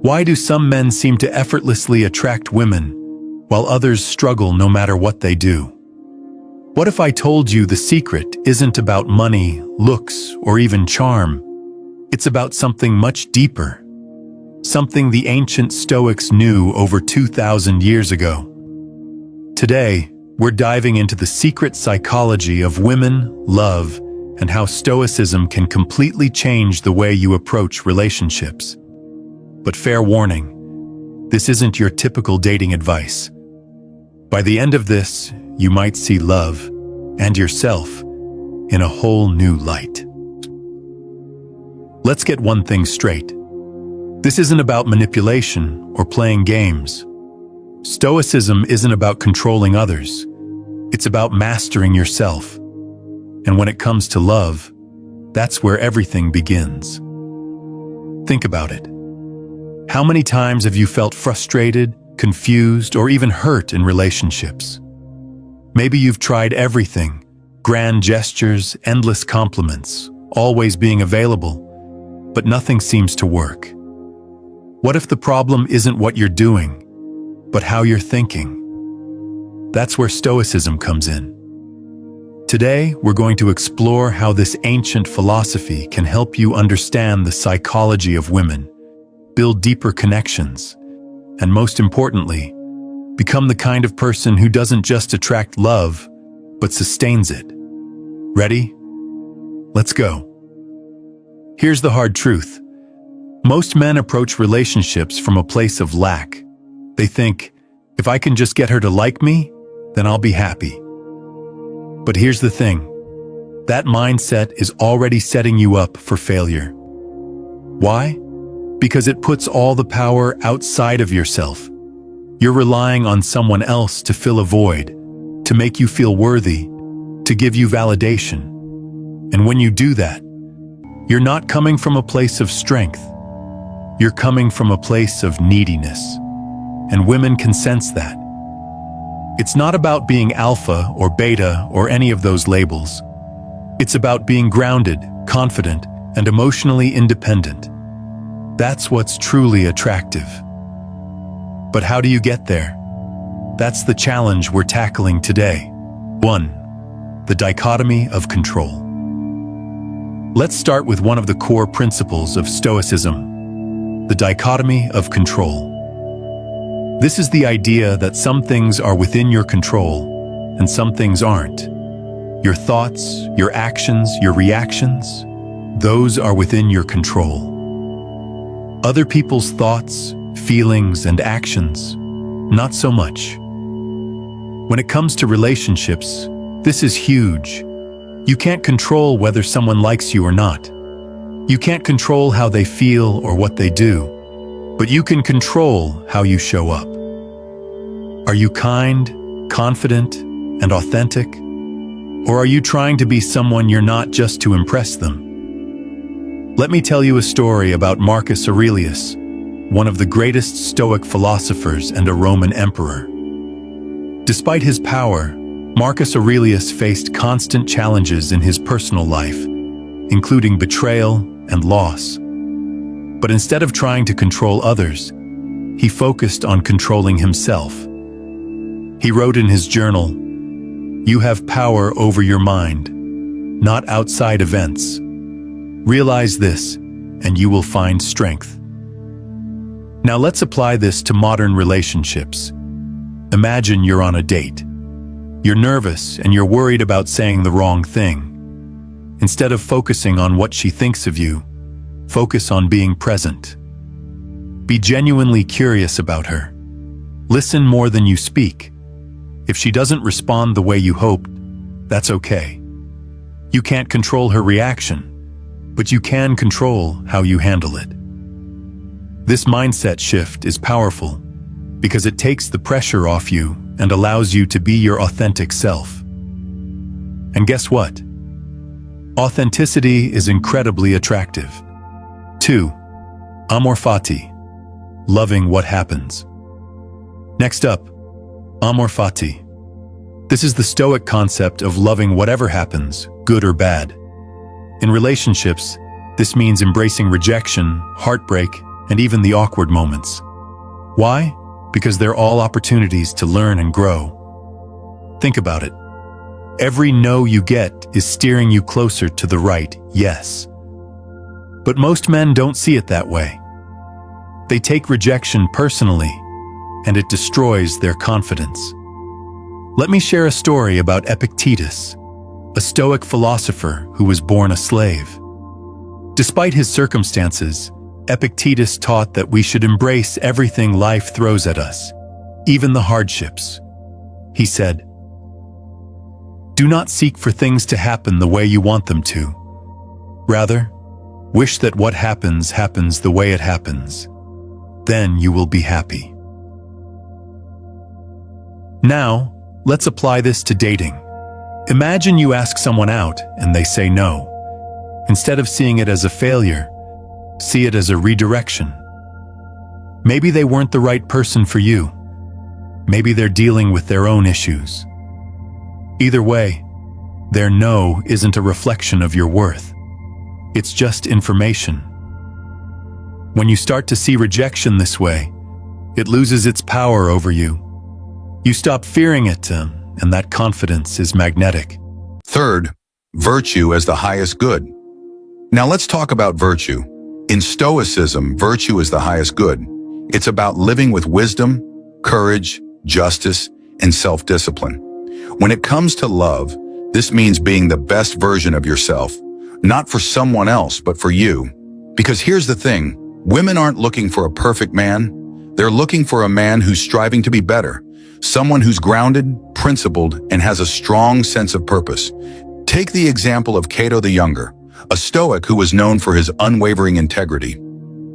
Why do some men seem to effortlessly attract women, while others struggle no matter what they do? What if I told you the secret isn't about money, looks, or even charm? It's about something much deeper. Something the ancient Stoics knew over 2,000 years ago. Today, we're diving into the secret psychology of women, love, and how Stoicism can completely change the way you approach relationships. But fair warning, this isn't your typical dating advice. By the end of this, you might see love and yourself in a whole new light. Let's get one thing straight. This isn't about manipulation or playing games. Stoicism isn't about controlling others. It's about mastering yourself. And when it comes to love, that's where everything begins. Think about it. How many times have you felt frustrated, confused, or even hurt in relationships? Maybe you've tried everything: grand gestures, endless compliments, always being available, but nothing seems to work. What if the problem isn't what you're doing, but how you're thinking? That's where Stoicism comes in. Today, we're going to explore how this ancient philosophy can help you understand the psychology of women, build deeper connections, and most importantly, become the kind of person who doesn't just attract love, but sustains it. Ready? Let's go. Here's the hard truth. Most men approach relationships from a place of lack. They think, if I can just get her to like me, then I'll be happy. But here's the thing. That mindset is already setting you up for failure. Why? Because it puts all the power outside of yourself. You're relying on someone else to fill a void, to make you feel worthy, to give you validation. And when you do that, you're not coming from a place of strength. You're coming from a place of neediness. And women can sense that. It's not about being alpha or beta or any of those labels. It's about being grounded, confident, and emotionally independent. That's what's truly attractive. But how do you get there? That's the challenge we're tackling today. 1. The dichotomy of control. Let's start with one of the core principles of Stoicism, the dichotomy of control. This is the idea that some things are within your control and some things aren't. Your thoughts, your actions, your reactions, those are within your control. Other people's thoughts, feelings, and actions, not so much. When it comes to relationships, this is huge. You can't control whether someone likes you or not. You can't control how they feel or what they do. But you can control how you show up. Are you kind, confident, and authentic? Or are you trying to be someone you're not just to impress them? Let me tell you a story about Marcus Aurelius, one of the greatest Stoic philosophers and a Roman emperor. Despite his power, Marcus Aurelius faced constant challenges in his personal life, including betrayal and loss. But instead of trying to control others, he focused on controlling himself. He wrote in his journal, "You have power over your mind, not outside events. Realize this, and you will find strength." Now let's apply this to modern relationships. Imagine you're on a date. You're nervous and you're worried about saying the wrong thing. Instead of focusing on what she thinks of you, focus on being present. Be genuinely curious about her. Listen more than you speak. If she doesn't respond the way you hoped, that's okay. You can't control her reaction, but you can control how you handle it. This mindset shift is powerful because it takes the pressure off you and allows you to be your authentic self. And guess what? Authenticity is incredibly attractive. 2. Amor fati, loving what happens. Next up, amor fati. This is the Stoic concept of loving whatever happens, good or bad. In relationships, This means embracing rejection, heartbreak, and even the awkward moments. Why? Because they're all opportunities to learn and grow. Think about it. Every no you get is steering you closer to the right yes. But most men don't see it that way. They take rejection personally, and it destroys their confidence. Let me share a story about Epictetus, a Stoic philosopher who was born a slave. Despite his circumstances, Epictetus taught that we should embrace everything life throws at us, even the hardships. He said, "Do not seek for things to happen the way you want them to. Rather, wish that what happens happens the way it happens. Then you will be happy." Now, let's apply this to dating. Imagine you ask someone out and they say no. Instead of seeing it as a failure, see it as a redirection. Maybe they weren't the right person for you. Maybe they're dealing with their own issues. Either way, their no isn't a reflection of your worth. It's just information. When you start to see rejection this way, it loses its power over you. You stop fearing it, and that confidence is magnetic. Third, virtue as the highest good. Now let's talk about virtue. In Stoicism, virtue is the highest good. It's about living with wisdom, courage, justice, and self-discipline. When it comes to love, this means being the best version of yourself, not for someone else, but for you. Because here's the thing, women aren't looking for a perfect man. They're looking for a man who's striving to be better, someone who's grounded, principled, and has a strong sense of purpose. Take the example of Cato the Younger, a Stoic who was known for his unwavering integrity.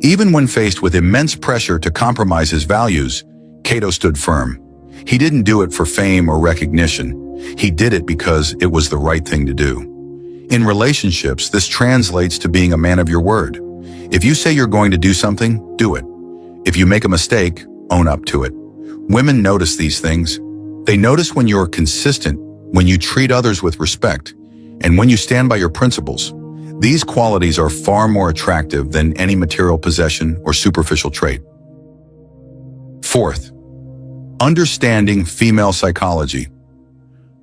Even when faced with immense pressure to compromise his values, Cato stood firm. He didn't do it for fame or recognition. He did it because it was the right thing to do. In relationships, this translates to being a man of your word. If you say you're going to do something, do it. If you make a mistake, own up to it. Women notice these things. They notice when you're consistent, when you treat others with respect, and when you stand by your principles. These qualities are far more attractive than any material possession or superficial trait. Fourth, understanding female psychology.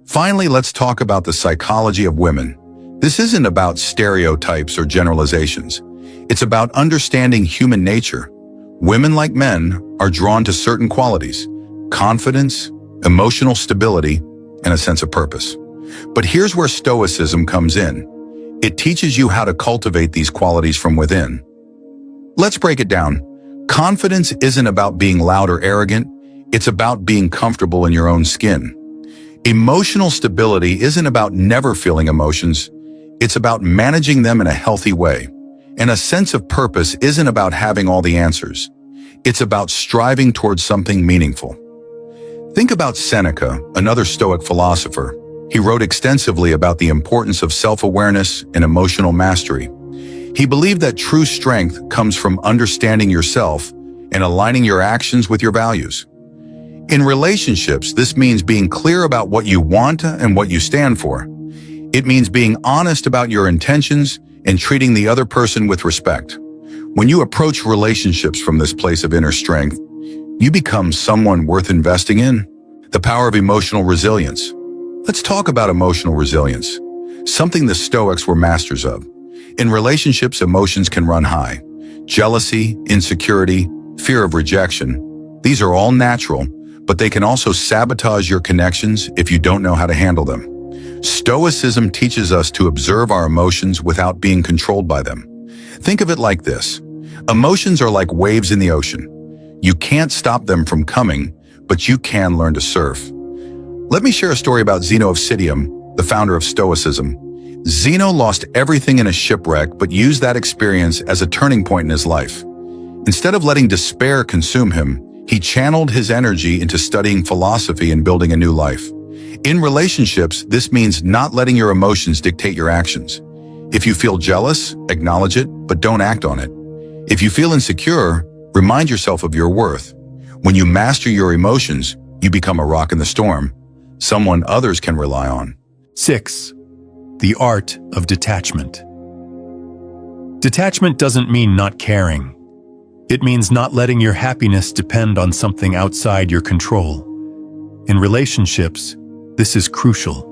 Finally, let's talk about the psychology of women. This isn't about stereotypes or generalizations. It's about understanding human nature. Women, like men, are drawn to certain qualities: confidence, emotional stability, and a sense of purpose. But here's where Stoicism comes in. It teaches you how to cultivate these qualities from within. Let's break it down. Confidence isn't about being loud or arrogant. It's about being comfortable in your own skin. Emotional stability isn't about never feeling emotions. It's about managing them in a healthy way. And a sense of purpose isn't about having all the answers. It's about striving towards something meaningful. Think about Seneca, another Stoic philosopher. He wrote extensively about the importance of self-awareness and emotional mastery. He believed that true strength comes from understanding yourself and aligning your actions with your values. In relationships, this means being clear about what you want and what you stand for. It means being honest about your intentions and treating the other person with respect. When you approach relationships from this place of inner strength, you become someone worth investing in. The power of emotional resilience. Let's talk about emotional resilience, something the Stoics were masters of. In relationships, emotions can run high. Jealousy, insecurity, fear of rejection. These are all natural, but they can also sabotage your connections if you don't know how to handle them. Stoicism teaches us to observe our emotions without being controlled by them. Think of it like this. Emotions are like waves in the ocean. You can't stop them from coming, but you can learn to surf. Let me share a story about Zeno of Citium, the founder of Stoicism. Zeno lost everything in a shipwreck, but used that experience as a turning point in his life. Instead of letting despair consume him, he channeled his energy into studying philosophy and building a new life. In relationships, this means not letting your emotions dictate your actions. If you feel jealous, acknowledge it, but don't act on it. If you feel insecure, remind yourself of your worth. When you master your emotions, you become a rock in the storm, someone others can rely on. 6. The art of detachment. Detachment doesn't mean not caring. It means not letting your happiness depend on something outside your control. In relationships, this is crucial.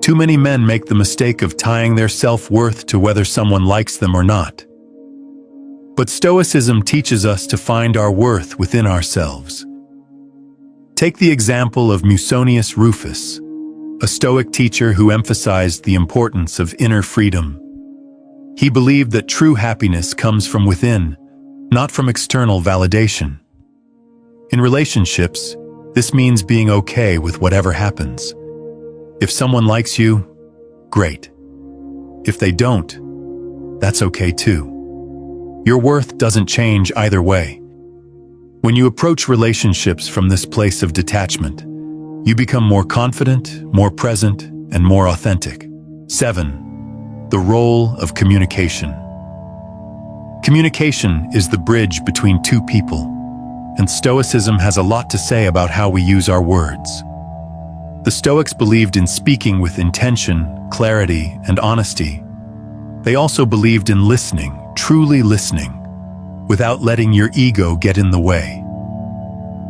Too many men make the mistake of tying their self-worth to whether someone likes them or not. But Stoicism teaches us to find our worth within ourselves. Take the example of Musonius Rufus, a Stoic teacher who emphasized the importance of inner freedom. He believed that true happiness comes from within, not from external validation. In relationships, this means being okay with whatever happens. If someone likes you, great. If they don't, that's okay too. Your worth doesn't change either way. When you approach relationships from this place of detachment, you become more confident, more present, and more authentic. 7. The role of communication. Communication is the bridge between two people, and Stoicism has a lot to say about how we use our words. The Stoics believed in speaking with intention, clarity, and honesty. They also believed in listening, truly listening, without letting your ego get in the way.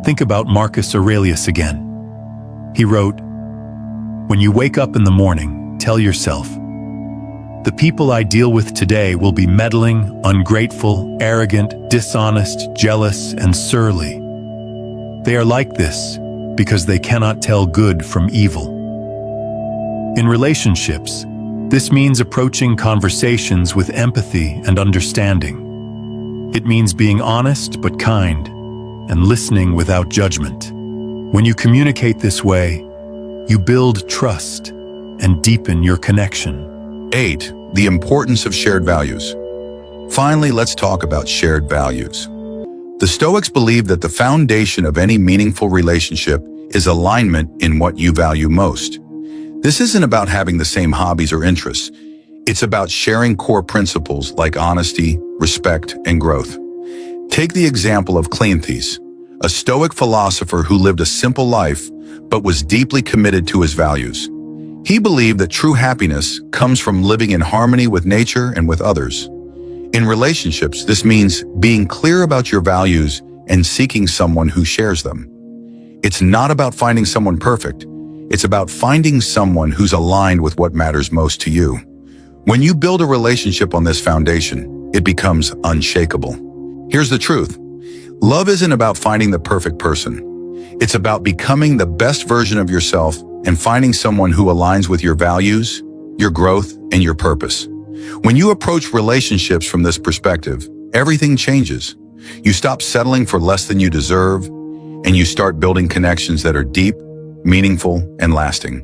Think about Marcus Aurelius again. He wrote, "When you wake up in the morning, tell yourself, the people I deal with today will be meddling, ungrateful, arrogant, dishonest, jealous, and surly. They are like this because they cannot tell good from evil." In relationships, this means approaching conversations with empathy and understanding. It means being honest but kind, and listening without judgment. When you communicate this way, you build trust and deepen your connection. 8. The importance of shared values. Finally, let's talk about shared values. The Stoics believe that the foundation of any meaningful relationship is alignment in what you value most. This isn't about having the same hobbies or interests. It's about sharing core principles like honesty, respect, and growth. Take the example of Cleanthes, a Stoic philosopher who lived a simple life but was deeply committed to his values. He believed that true happiness comes from living in harmony with nature and with others. In relationships, this means being clear about your values and seeking someone who shares them. It's not about finding someone perfect. It's about finding someone who's aligned with what matters most to you. When you build a relationship on this foundation, it becomes unshakable. Here's the truth. Love isn't about finding the perfect person. It's about becoming the best version of yourself and finding someone who aligns with your values, your growth, and your purpose. When you approach relationships from this perspective, everything changes. You stop settling for less than you deserve, and you start building connections that are deep, meaningful, and lasting.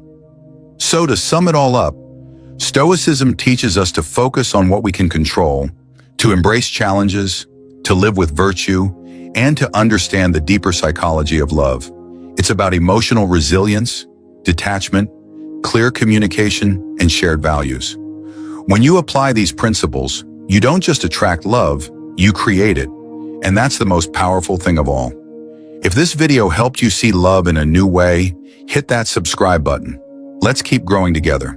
So to sum it all up, Stoicism teaches us to focus on what we can control, to embrace challenges, to live with virtue, and to understand the deeper psychology of love. It's about emotional resilience, detachment, clear communication, and shared values. When you apply these principles, you don't just attract love, you create it. And that's the most powerful thing of all. If this video helped you see love in a new way, hit that subscribe button. Let's keep growing together.